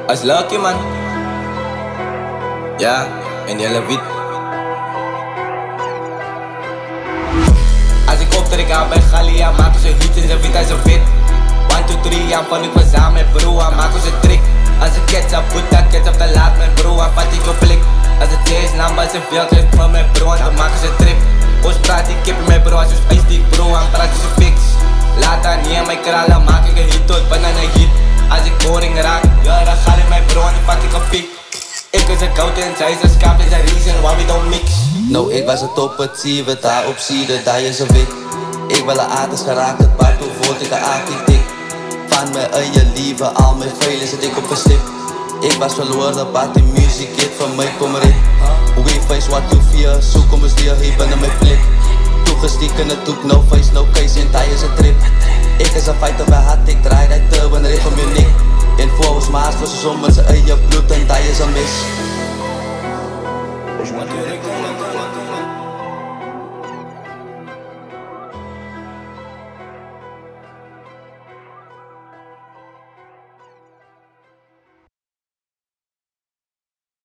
Als lucky man. Ja, en jij weet. Als ik op trek aan bij Galia, maken ze hit en ze wit als ze wit. 1, 2, 3, aan van ik was aan met bro, aan maken ze trick. Als ik ketchup, puta, ketchup te laat met bro, aan vat ik op blik. Als het is naam, als ze veel geeft me met bro, en dan maken ze trip. Ons praat die kippen met bro, als je ijs die bro, aan praat ze fix. Laat haar niet aan mijn kralen, maak ik een hit tot banana hit. Als ik boring raak, ja dan ga ik mijn bro en dan vat ik een pik. Ik is een koud en zij is een skaap, is een reason why we don't mix. Nou, ik was het op het zie, we daar op zieden, daar is een wit. Ik wil een aard is geraakt, het paard hoe voort ik een aardig. Van mijn eigen lieve, al mijn velen zit ik op een stip. Ik was verloren, maar die muziek hit van mij kom erin. We face what you fear, zoek om eens die hier naar mijn plek. Toegestikken het doek, no face, no case, en hij is een trip. Ik is een fighter bij hard, ik draai dat turban, rit om je nek. En voor ons maas, voor ze zon met zijn eigen bloed en hij is een mis.